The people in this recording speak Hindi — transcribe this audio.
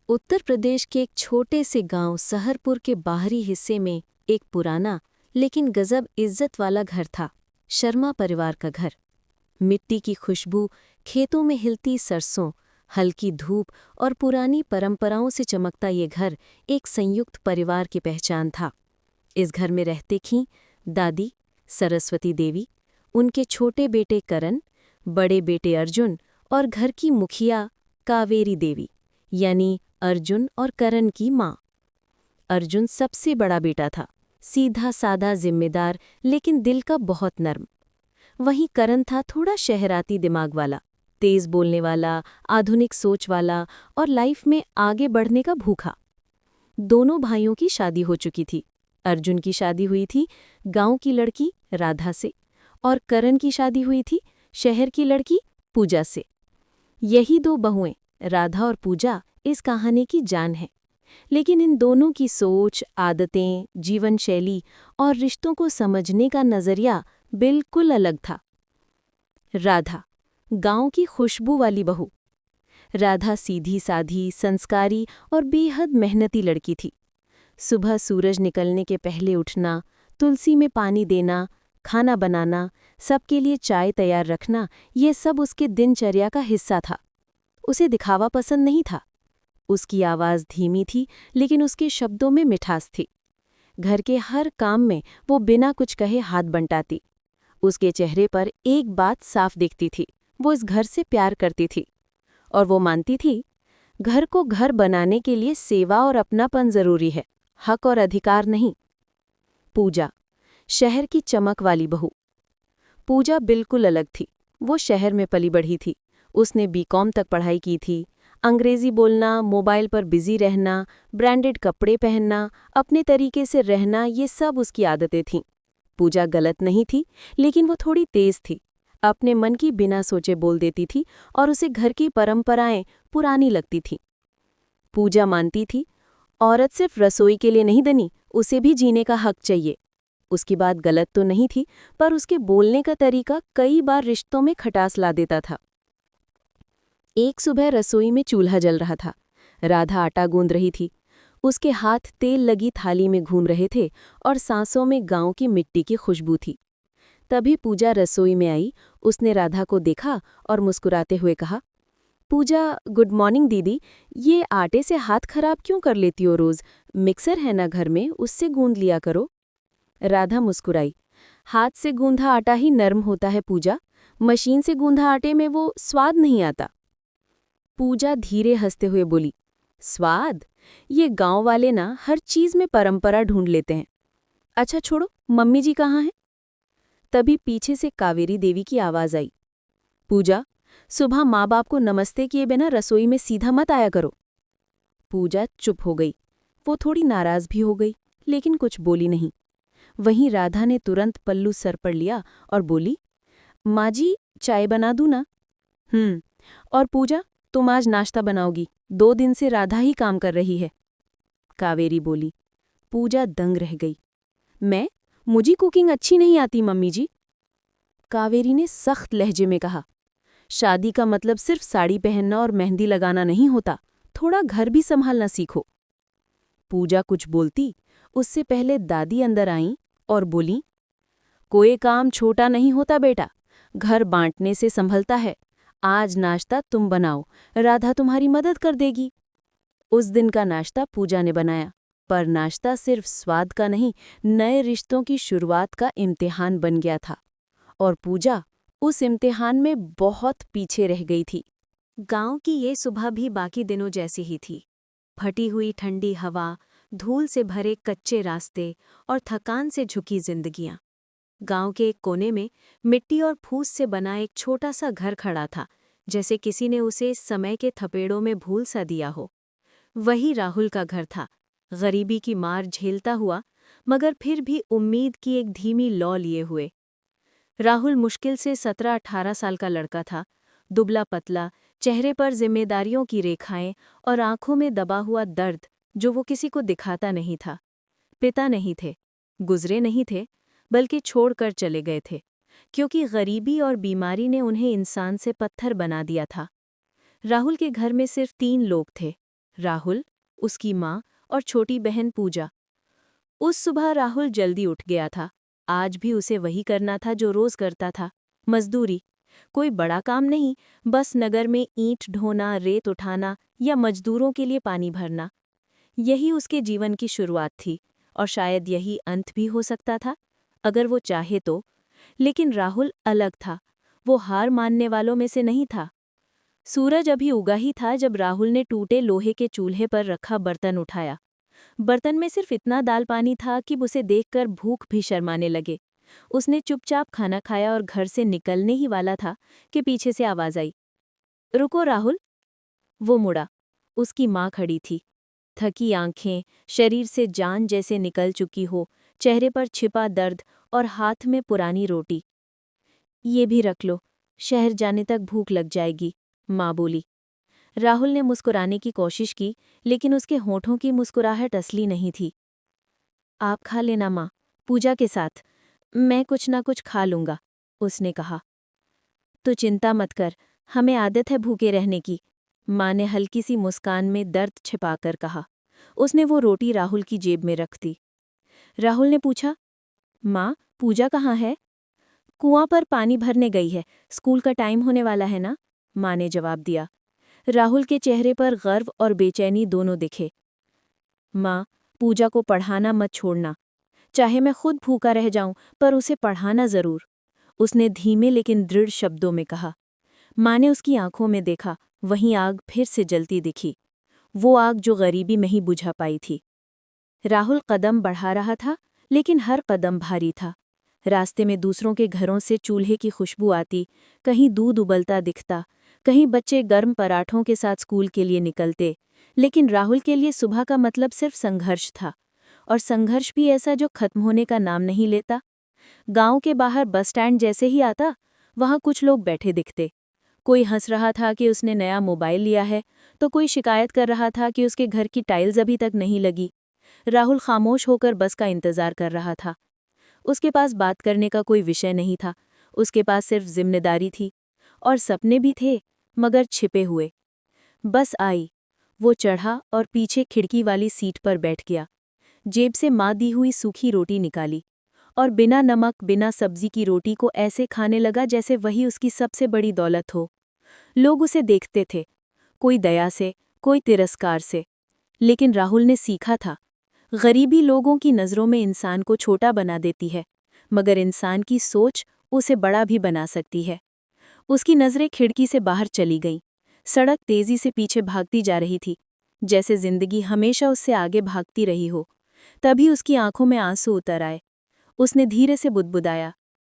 उत्तर प्रदेश के एक छोटे से गांव सहरपुर के बाहरी हिस्से में एक पुराना लेकिन गजब इज्जत वाला घर था। शर्मा परिवार का घर। मिट्टी की खुशबू, खेतों में हिलती सरसों, हल्की धूप और पुरानी परंपराओं से चमकता ये घर एक संयुक्त परिवार की पहचान था। इस घर में रहते थीं दादी सरस्वती देवी, उनके छोटे बेटे करण, बड़े बेटे अर्जुन और घर की मुखिया कावेरी देवी, यानी अर्जुन और करण की माँ। अर्जुन सबसे बड़ा बेटा था, सीधा साधा जिम्मेदार लेकिन दिल का बहुत नर्म। वहीं करण था थोड़ा शहराती दिमाग वाला, तेज बोलने वाला, आधुनिक सोच वाला और लाइफ में आगे बढ़ने का भूखा। दोनों भाइयों की शादी हो चुकी थी। अर्जुन की शादी हुई थी गांव की लड़की राधा से और करण की शादी हुई थी शहर की लड़की पूजा से। यही दो बहुएं राधा और पूजा इस कहानी की जान है। लेकिन इन दोनों की सोच, आदतें, जीवन शैली और रिश्तों को समझने का नजरिया बिल्कुल अलग था। राधा, गांव की खुशबू वाली बहू। राधा सीधी साधी, संस्कारी और बेहद मेहनती लड़की थी। सुबह सूरज निकलने के पहले उठना, तुलसी में पानी देना, खाना बनाना, सबके लिए चाय तैयार रखना, ये सब उसके दिनचर्या का हिस्सा था। उसे दिखावा पसंद नहीं था। उसकी आवाज़ धीमी थी लेकिन उसके शब्दों में मिठास थी। घर के हर काम में वो बिना कुछ कहे हाथ बंटाती। उसके चेहरे पर एक बात साफ दिखती थी, वो इस घर से प्यार करती थी। और वो मानती थी, घर को घर बनाने के लिए सेवा और अपनापन जरूरी है, हक और अधिकार नहीं। पूजा, शहर की चमक वाली बहू। पूजा बिल्कुल अलग थी। वो शहर में पली बढ़ी थी। उसने बीकॉम तक पढ़ाई की थी। अंग्रेजी बोलना, मोबाइल पर बिजी रहना, ब्रांडेड कपड़े पहनना, अपने तरीके से रहना, ये सब उसकी आदतें थीं। पूजा गलत नहीं थी, लेकिन वो थोड़ी तेज थी। अपने मन की बिना सोचे बोल देती थी और उसे घर की परंपराएं पुरानी लगती थीं। पूजा मानती थी, औरत सिर्फ रसोई के लिए नहीं बनी, उसे भी जीने का हक चाहिए। उसकी बात गलत तो नहीं थी, पर उसके बोलने का तरीका कई बार रिश्तों में खटास ला देता था। एक सुबह रसोई में चूल्हा जल रहा था। राधा आटा गूंद रही थी। उसके हाथ तेल लगी थाली में घूम रहे थे और सांसों में गांव की मिट्टी की खुशबू थी। तभी पूजा रसोई में आई। उसने राधा को देखा और मुस्कुराते हुए कहा, पूजा, गुड मॉर्निंग दीदी। ये आटे से हाथ खराब क्यों कर लेती हो रोज? मिक्सर है ना घर में, उससे गूंद लिया करो। राधा मुस्कुराई। हाथ से गूंधा आटा ही नरम होता है पूजा, मशीन से गूंधा आटे में वो स्वाद नहीं आता। पूजा धीरे हंसते हुए बोली, स्वाद? ये गांव वाले ना हर चीज में परंपरा ढूंढ लेते हैं। अच्छा छोड़ो, मम्मी जी कहाँ हैं? तभी पीछे से कावेरी देवी की आवाज आई, पूजा, सुबह माँ बाप को नमस्ते किए बिना रसोई में सीधा मत आया करो। पूजा चुप हो गई। वो थोड़ी नाराज भी हो गई, लेकिन कुछ बोली नहीं। वहीं राधा ने तुरंत पल्लू सर पर लिया और बोली, माँ जी, चाय बना दूं ना? और पूजा, तुम आज नाश्ता बनाओगी? 2 दिन से राधा ही काम कर रही है। कावेरी बोली। पूजा दंग रह गई। मैं? मुझे कुकिंग अच्छी नहीं आती मम्मी जी। कावेरी ने सख्त लहजे में कहा, शादी का मतलब सिर्फ साड़ी पहनना और मेहंदी लगाना नहीं होता, थोड़ा घर भी संभालना सीखो। पूजा कुछ बोलती, उससे पहले दादी अंदर आईं और बोली, कोई काम छोटा नहीं होता बेटा, घर बांटने से संभलता है। आज नाश्ता तुम बनाओ, राधा तुम्हारी मदद कर देगी। उस दिन का नाश्ता पूजा ने बनाया, पर नाश्ता सिर्फ स्वाद का नहीं, नए रिश्तों की शुरुआत का इम्तिहान बन गया था। और पूजा उस इम्तिहान में बहुत पीछे रह गई थी। गांव की ये सुबह भी बाकी दिनों जैसी ही थी। फटी हुई ठंडी हवा, धूल से भरे कच्चे रास्ते और थकान से झुकी जिंदगियां। गांव के एक कोने में मिट्टी और फूस से बना एक छोटा सा घर खड़ा था, जैसे किसी ने उसे समय के थपेड़ों में भूल सा दिया हो। वही राहुल का घर था, गरीबी की मार झेलता हुआ, मगर फिर भी उम्मीद की एक धीमी लौ लिए हुए। राहुल मुश्किल से 17-18 साल का लड़का था, दुबला पतला, चेहरे पर जिम्मेदारियों की रेखाएं और आंखों में दबा हुआ दर्द जो वो किसी को दिखाता नहीं था। पिता नहीं थे, गुजरे नहीं थे, बल्कि छोड़कर चले गए थे, क्योंकि गरीबी और बीमारी ने उन्हें इंसान से पत्थर बना दिया था। राहुल के घर में सिर्फ 3 लोग थे, राहुल, उसकी माँ और छोटी बहन पूजा। उस सुबह राहुल जल्दी उठ गया था। आज भी उसे वही करना था जो रोज करता था, मजदूरी। कोई बड़ा काम नहीं, बस नगर में ईंट ढोना, रेत उठाना या मजदूरों के लिए पानी भरना। यही उसके जीवन की शुरुआत थी और शायद यही अंत भी हो सकता था, अगर वो चाहे तो। लेकिन राहुल अलग था, वो हार मानने वालों में से नहीं था। सूरज अभी उगा ही था जब राहुल ने टूटे लोहे के चूल्हे पर रखा बर्तन उठाया। बर्तन में सिर्फ इतना दाल पानी था कि उसे देखकर भूख भी शर्माने लगे। उसने चुपचाप खाना खाया और घर से निकलने ही वाला था कि पीछे से आवाज आई, रुको राहुल। वो मुड़ा। उसकी माँ खड़ी थी, थकी आंखें, शरीर से जान जैसे निकल चुकी हो, चेहरे पर छिपा दर्द और हाथ में पुरानी रोटी। ये भी रख लो, शहर जाने तक भूख लग जाएगी, माँ बोली। राहुल ने मुस्कुराने की कोशिश की, लेकिन उसके होठों की मुस्कुराहट असली नहीं थी। आप खा लेना माँ, पूजा के साथ। मैं कुछ ना कुछ खा लूंगा, उसने कहा। तो चिंता मत कर, हमें आदत है भूखे रहने की, माँ ने हल्की सी मुस्कान में दर्द छिपाकर कहा। उसने वो रोटी राहुल की जेब में रख दी। राहुल ने पूछा, माँ, पूजा कहाँ है? कुआं पर पानी भरने गई है, स्कूल का टाइम होने वाला है ना, माँ ने जवाब दिया। राहुल के चेहरे पर गर्व और बेचैनी दोनों दिखे। माँ, पूजा को पढ़ाना मत छोड़ना, चाहे मैं खुद भूखा रह जाऊं, पर उसे पढ़ाना जरूर, उसने धीमे लेकिन दृढ़ शब्दों में कहा। माँ ने उसकी आंखों में देखा, वहीं आग फिर से जलती दिखी, वो आग जो गरीबी में ही बुझा पाई थी। राहुल कदम बढ़ा रहा था, लेकिन हर कदम भारी था। रास्ते में दूसरों के घरों से चूल्हे की खुशबू आती, कहीं दूध उबलता दिखता, कहीं बच्चे गर्म पराठों के साथ स्कूल के लिए निकलते। लेकिन राहुल के लिए सुबह का मतलब सिर्फ संघर्ष था, और संघर्ष भी ऐसा जो खत्म होने का नाम नहीं लेता। गांव के बाहर बस स्टैंड जैसे ही आता, वहां कुछ लोग बैठे दिखते। कोई हंस रहा था कि उसने नया मोबाइल लिया है, तो कोई शिकायत कर रहा था कि उसके घर की टाइल्स अभी तक नहीं लगी। राहुल खामोश होकर बस का इंतजार कर रहा था। उसके पास बात करने का कोई विषय नहीं था, उसके पास सिर्फ जिम्मेदारी थी, और सपने भी थे, मगर छिपे हुए। बस आई, वो चढ़ा और पीछे खिड़की वाली सीट पर बैठ गया। जेब से माँ दी हुई सूखी रोटी निकाली, और बिना नमक बिना सब्जी की रोटी को ऐसे खाने लगा जैसे वही उसकी सबसे बड़ी दौलत हो। लोग उसे देखते थे, कोई दया से, कोई तिरस्कार से। लेकिन राहुल ने सीखा था, गरीबी लोगों की नज़रों में इंसान को छोटा बना देती है, मगर इंसान की सोच उसे बड़ा भी बना सकती है। उसकी नज़रें खिड़की से बाहर चली गईं। सड़क तेजी से पीछे भागती जा रही थी, जैसे जिंदगी हमेशा उससे आगे भागती रही हो। तभी उसकी आंखों में आंसू उतर आए। उसने धीरे से बुदबुदाया,